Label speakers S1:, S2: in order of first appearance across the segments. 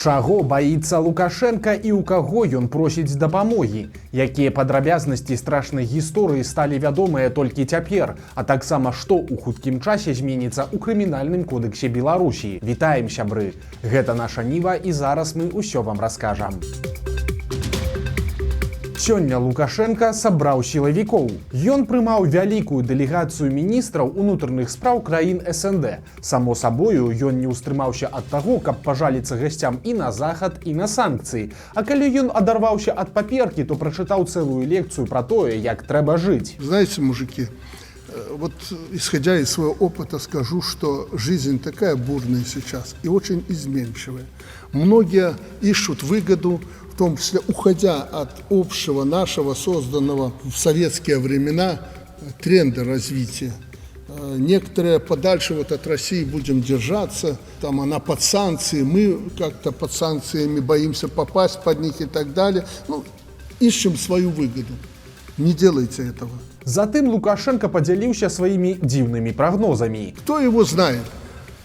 S1: Чаго баіцца Лукашенка і ў каго ён просіць дапамогі? Якія падрабязнасці страшнай гісторыі сталі вядомыя толькі цяпер, а таксама што ў хуткім часе зменіцца ў крымінальным кодексе Беларусі? Вітаем, сябры! Гэта наша Ніва і зараз мы ўсё вам раскажам. Сёння Лукашенка сабраў сілавікоў. Ён прымаў вялікую дэлегацыю міністраў унутраных спраў краін СНД. Само сабою, ён не ўстрымаўся ад таго, каб пажаліцца гасцям і на захад, і на санкцыі. А калі ён адарваўся ад паперкі, то прачытаў цэлую лекцыю пра тое, як трэба жыць.
S2: Знаете, мужики, вот исходя из своего опыта скажу, что жизнь такая бурная сейчас и очень изменчивая. Многие ищут выгоду, в том числе уходя от общего нашего, созданного в советские времена, тренда развития. Некоторые подальше вот от России будем держаться, там она под санкции, мы как-то под санкциями боимся попасть под них и так далее. Ну, ищем свою выгоду. Не делайте этого.
S1: Затым Лукашенко падзяліўся сваімі дзіўнымі прагнозамі.
S2: Кто его знает,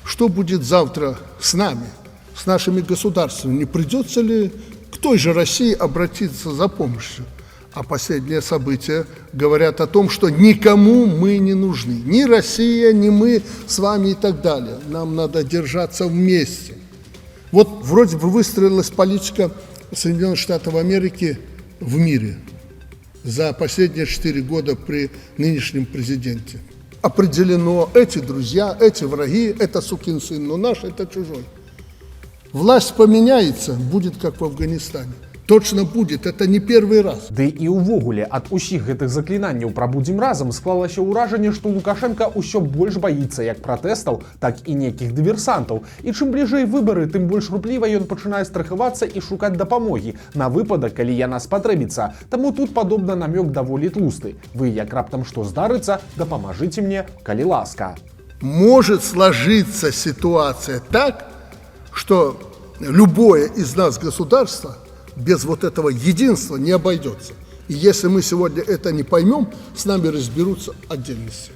S2: что будет завтра с нами, с нашими государствами? Не придется ли к той же России обратиться за помощью? А последние события говорят о том, что никому мы не нужны. Ни Россия, ни мы с вами и так далее. Нам надо держаться вместе. Вот вроде бы выстроилась политика Соединенных Штатов Америки в мире за последние 4 года при нынешнем президенте. Определено, эти друзья, эти враги, это сукин сын, но наш, это чужой. Власть поменяется, будет как в Афганистане. Точно будет, это не первый раз.
S1: Ды і ўвогуле ад усіх гэтых заклінанняў пра будзем разам склалася ўражанне, што Лукашенка ўсё больш баіцца як пратэстаў, так і нейкіх дыверсантаў. І чым бліжэй выбары, тым больш рупліва ён пачынае страхавацца і шукаць дапамогі на выпадак, калі яна спатрэбіцца. Таму тут падобна намёк даволі тлусты. Вы, як раптам што здарыцца, дапамажыце мне, калі ласка.
S2: Может сложиться ситуация так, что любое из нас государство без вот этого единства не обойдется. И если мы сегодня это не поймем, с нами разберутся отдельности.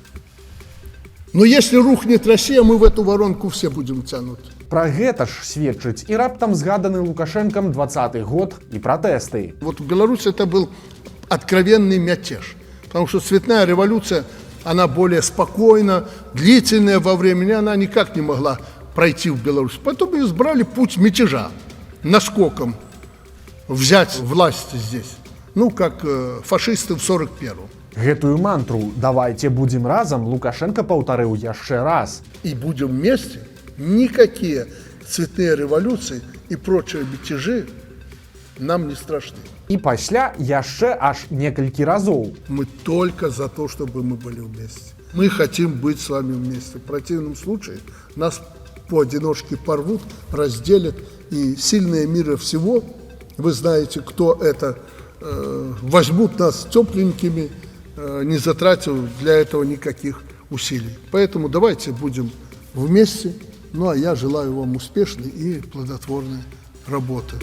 S2: Но если рухнет Россия, мы в эту воронку все будем тянуть.
S1: Пра гэта ж сведчыць і раптам згаданы Лукашенком 20-й год і пратэсты.
S2: Вот в Беларуси это был откровенный мятеж, потому что цветная революция, она более спокойна, длительная во времени, она никак не могла пройти в Беларусь. Поэтому избрали путь мятежа, наскоком взять власть здесь, ну, как фашисты в 41-м.
S1: Гэтую мантру «давайте будем разом» Лукашенко паўтарыў яшчэ раз.
S2: И будем вместе, никакие цветные революции и прочие мятежи нам не страшны.
S1: І пасля яшчэ аж некалькі разоў.
S2: Мы только за то, чтобы мы были вместе. Мы хотим быть с вами вместе. В противном случае нас поодиночке порвут, разделят, и сильные мира всего, вы знаете, кто это, возьмут нас тепленькими, не затратив для этого никаких усилий. Поэтому давайте будем вместе. Ну а я желаю вам успешной и плодотворной работы.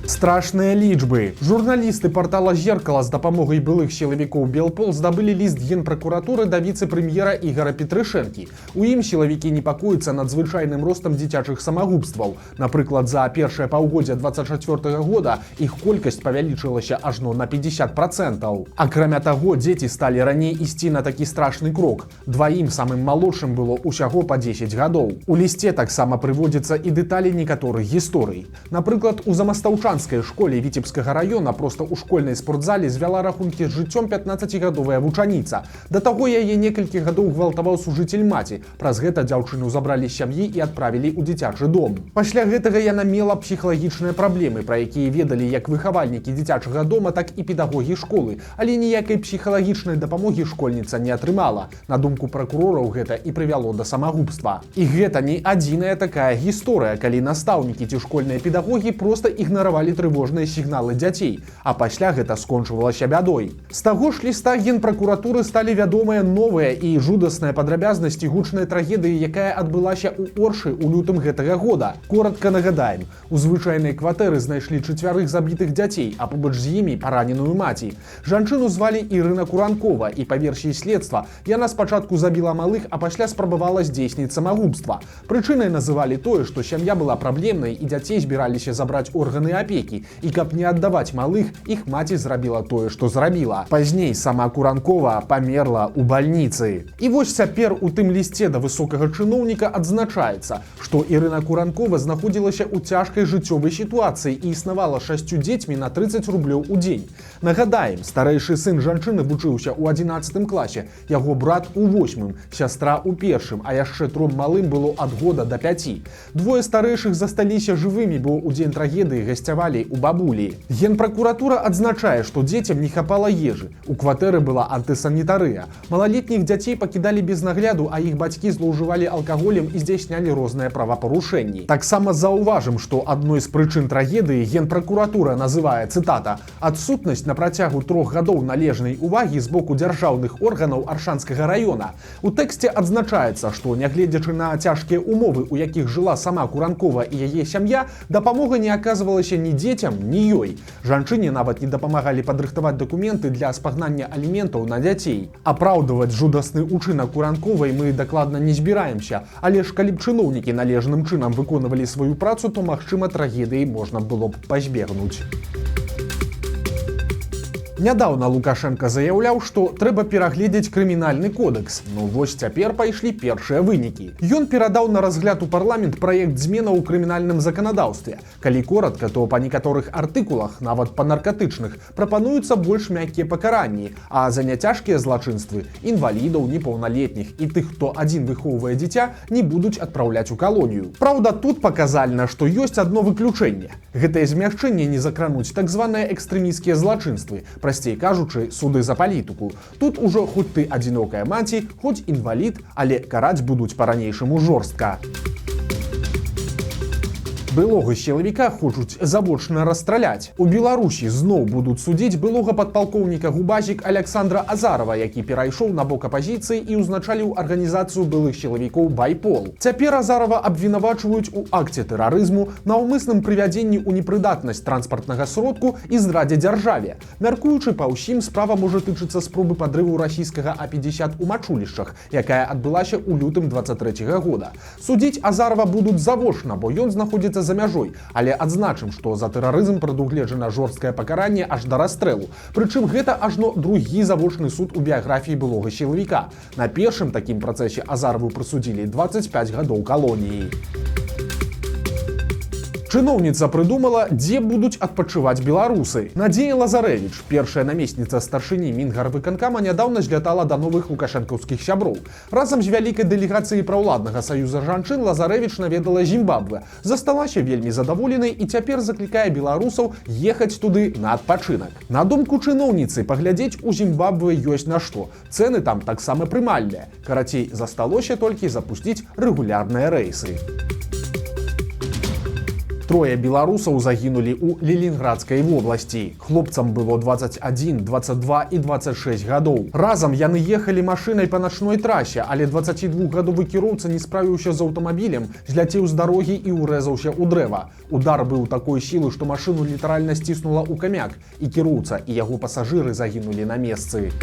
S1: Страшныя лічбы. Журналісты партала «Зеркало» з дапамогай былых сілавікоў Белпол здабылі ліст генпракуратуры да віцэ-прэм'ера Ігора Петрышэнкі. У ім сілавікі непакояцца надзвычайным ростам дзіцячых самагубстваў. Напрыклад, за першае паўгоддзя 24-го года іх колькасць павялічылася ажно на 50%. Акрамя таго, дзеці сталі раней ісці на такі страшны крок. Дваім самым малодшым было ўсяго па 10 гадоў. У лісце таксама прыводзяцца і дэталі некаторых гісторый. Напрыклад, у замастаўчанскай школе Віцебскага района проста ў школьнай спортзале звяла рахункі з жыццём 15-гадовая вучаніца. Да таго яе некалькі гадоў гвалтаваў сужыцель маці. Праз гэта дзяўчыну забралі з сям'і і адправілі ў дзіцячы дом. Пасля гэтага яна мела псіхалагічныя праблемы, пра якія ведалі як выхавальнікі дзіцячага дома, так і педагогі школы. Але ніякай псіхалагічнай дапамогі школьніца не атрымала. На думку пракурораў, гэта і прывяло да самагубства. І гэта не адзіная такая гісторыя, калі настаўнікі ці школьныя педагогі проста ігнаравалі трывожныя сігналы дзяцей, а пасля гэта скончвалася бядой. З таго ж ліста генпракуратуры сталі вядомыя новыя і жудасныя падрабязнасці гучнай трагедыі, якая адбылася ў Оршы ў лютым гэтага года. Коротка нагадаем, у звычайнай кватэры знайшлі 4 забітых дзяцей, а побач з імі параненую маці. Жанчыну звалі Ірына Куранкова, і па версіі следства яна спачатку забіла малых, а пасля спрабавала здзейсніць самагубства. Прычынай называлі тое, што сям'я была праблемнай і дзяцей збіраліся забраць органы апекі, і каб не аддаваць малых, іх маці зрабіла тое, што зрабіла. Пазней сама Куранкова памерла ў бальніцы. І вось цяпер у тым лісце да высокага чыноўніка адзначаецца, што Ірына Куранкова знаходзілася ў цяжкай жыццёвай сітуацыі і існавала 6 дзецьмі на 30 рублёў у дзень. Нагадаем, старэйшы сын жанчыны вучыўся ў 11 класе, яго брат у 8, сястра ў 1, а яшчэ 3 малым было ад года до 5. Двое старэйшых засталіся жывымі, бо ў дзень трагедыі гасцявалі у бабулі. Генпракуратура адзначае, што дзецям не хапала ежы. У кватэры была антысанітарыя. Малалетніх дзяцей пакідалі без нагляду, а іх бацькі злоўжывалі алкаголем і здзяйснялі розныя правапарушэнні. Таксама заўважым, што адной з прычын трагедыі генпракуратура называе, цытата, «адсутнасць на працягу 3 гадоў належнай увагі з боку дзяржаўных органаў Аршанскага раёна». У тэксце адзначаецца, што, нягледзячы на цяжкія умовы, у якіх жыла сама Куранкова і яе сям'я, дапамога не аказвалася ні дзецям, ні ёй. Жанчыне нават не дапамагалі падрыхтаваць дакументы для спагнання аліментаў на дзяцей. Апраўдваць жудасны ўчынак Куранковай мы дакладна не збіраемся, але ж калі б чыноўнікі належным чынам выконвалі сваю працу, то, магчыма, трагедыі можна было б пазбегнуць. Нядаўна Лукашенко заяўляў, што трэба перагледзець крымінальны кодэкс. Ну вось цяпер пайшлі першыя вынікі. Ён перадаў на разгляд у парламент праект зменаў у крымінальным заканадаўстве. Калі коратка, то па некаторых артыкулах, нават па наркатычных, прапануюцца больш мяккія пакаранні, а за няцяжкія злачынствы інвалідаў, непаўналетніх і тых, хто адзін выхоўвае дзіця, не будуць адпраўляць у калонію. Праўда, тут паказальна, што ёсць адно выключэнне. Гэтае змягчэнне не закрануць так званыя экстрэмісцкія злачынствы, прасцей кажучы, суды за палітыку. Тут ужо хоць ты адзінокая маці, хоць інвалід, але караць будуць па-ранейшаму жорстка. Былога сілавіка хочуць завочна расстраляць. У Беларусі зноў будуць судзіць былога падпалкоўніка губазік Александра Азарова, які перайшоў на бок апазіцыі і ўзначаліў арганізацыю былых сілавікоў «Байпол». Цяпер Азарова абвінавачваюць у акце тэрарызму, наўмысным прывядзенні ў непрыдатнасць транспартнага сродку і здрадзе дзяржаве. Мяркуючы па ўсім, справа можа тычыцца спробы падрыву расійскага А-50 у Мачулішчах, якая адбылася ў лютым 23 года. Судзіць Азарова будуць завочна, бо ён знаходзіцца за мяжой, але адзначым, што за тэрарызм прадугледжана жорсткае пакаранне аж да расстрэлу. Прычым гэта ажно другі завочны суд у біяграфіі былога сілавіка. На першым такім працэсе Азарову прысудзілі 25 гадоў калоніі. Чыноўніца прыдумала, дзе будуць адпачываць беларусы. Надзея Лазарэвіч, першая намесніца старшыні Мінгарвыканкама, нядаўна злятала да новых лукашэнкаўскіх сяброў. Разам з вялікай дэлегацыяй праўладнага саюза жанчын Лазарэвіч наведала Зімбабве, засталася вельмі задаволенай і цяпер заклікае беларусаў ехаць туды на адпачынак. На думку чыноўніцы, паглядзець у Зімбабве ёсць на што. Цэны там таксама прымальныя. Карацей, засталося толькі запусціць рэгулярныя рэйсы. 3 беларусаў загінулі ў Ленінградскай вобласці. Хлопцам было 21, 22 і 26 гадоў. Разам яны ехалі машынай па начной трасе, але 22гадовы кіроўца не справіўся з аўтамабілем, зляцеў з дарогі і ўрэзаўся ў дрэва. Удар быў такой сілы, што машыну літаральна сціснула ў камяк, і кіроўца, і яго пасажыры загінулі на месцы.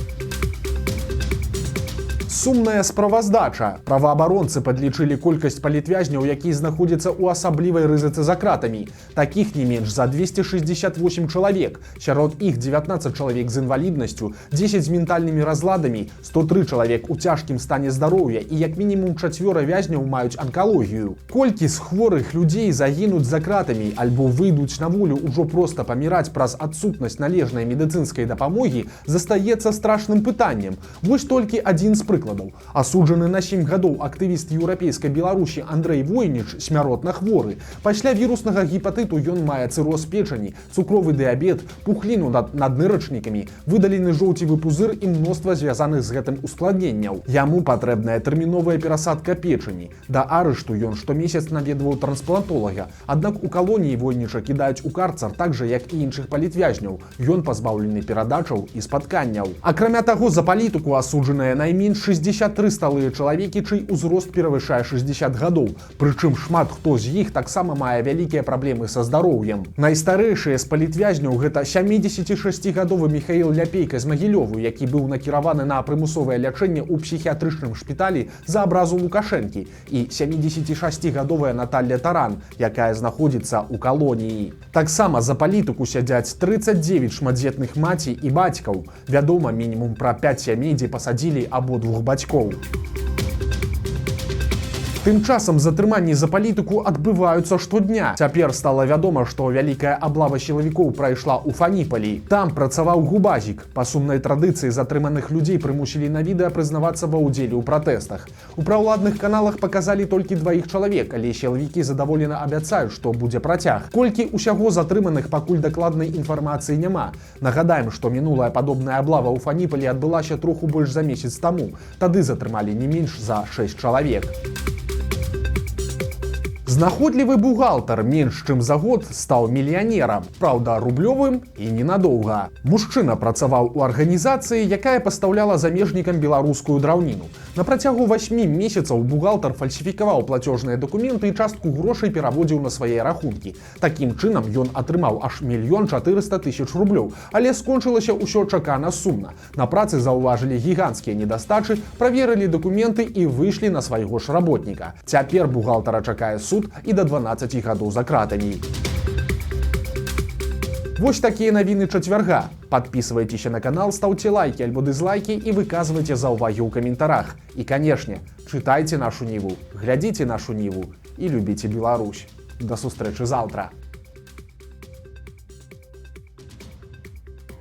S1: Сумная справаздача. Праваабаронцы падлічылі колькасць палітвязняў, якія знаходзяцца ў асаблівай рызыцы за кратамі. Такіх не менш за 268 чалавек. Сярод іх 19 чалавек з інваліднасцю, 10 з ментальнымі разладамі, 103 чалавек у цяжкім стане здароўя і як мінімум 4 вязняў маюць анкалогію. Колькі з хворых людзей загінуць за кратамі альбо выйдуць на волю ўжо проста паміраць праз адсутнасць належнай медыцынскай дапамогі, застаецца страшным пытаннем. Вось толькі адзін з прыкладаў. прыкладаў. Асуджаны на 7 гадоў актывіст еўрапейскай Беларусі Андрэй Войніч смяротна хворы. Пасля віруснага гепатыту ён мае цыроз печані, цукровы дыябет, пухліну над наднырачнікамі, выдалены жоўцевы пузыр і мноства звязаных з гэтым ускладненняў. Яму патрэбная тэрміновая перасадка печані. Да арышту ён штомесяц наведваў трансплантолага. Аднак у калоніі Войніча кідаюць у карцар так жа, як і іншых палітвязняў. Ён пазбаўлены перадачаў і спатканняў. Акрамя таго, за палітыку асуджаныя найменш 63 сталыя чалавекі, чый узрост перавышае 60 гадоў. Прычым шмат хто з іх таксама мае вялікія праблемы са здароўем. Найстарэйшыя з палітвязняў гэта 76гадовы Міхаіл Ляпейка з Магілёву, які быў накіраваны на прымусовае лячэнне ў псіхіятрычным шпіталі за абразу Лукашэнкі, і 76гадовая Наталля Таран, якая знаходзіцца ў калоніі. Таксама за палітыку сядзяць 39 шматдзетных маці і бацькаў. Вядома мінімум пра 5 сямей, дзе пасадзілі абодвух бацькоў. Тым часам затрыманні за палітыку адбываюцца штодня. Цяпер стала вядома, што вялікая аблава сілавікоў прайшла ў Фаніпалі. Там працаваў губазік. Па сумнай традыцыі затрыманых людзей прымусілі на відэа прызнавацца ва ўдзеле ў пратэстах. У праўладных каналах паказалі толькі 2 чалавек, але сілавікі задаволена абяцаюць, што будзе працяг. Колькі ўсяго затрыманых, пакуль дакладнай інфармацыі няма. Нагадаем, што мінулая падобная аблава ў Фаніпалі адбылася троху больш за месяц таму. Тады затрымалі не менш за 6 чалавек. Знаходлівы бухгалтар менш чым за год стаў мільянерам, праўда, рублёвым і ненадоўга. Мужчына працаваў у арганізацыі, якая пастаўляла замежнікам беларускую драўніну. На працягу 8 месяцаў бухгалтар фальсіфікаваў плацёжныя дакументы і частку грошай пераводзіў на свае рахункі. Такім чынам ён атрымаў аж 1 400 000 рублёў, але скончылася ўсё чакана сумна. На працы заўважылі гіганцкія недастачы, праверылі дакументы і выйшлі на свайго ж работніка. Цяпер бухгалтара чакае суд і да 12 гадоў за кратамі. Вось такія навіны чацвярга. Падпісвайцеся на канал, стаўце лайкі альбо дызлайкі і выказвайце заўвагі ў каментарах. І, канешне, чытайце нашу Ніву, глядзіце нашу Ніву і любіце Беларусь. Да сустрэчы заўтра.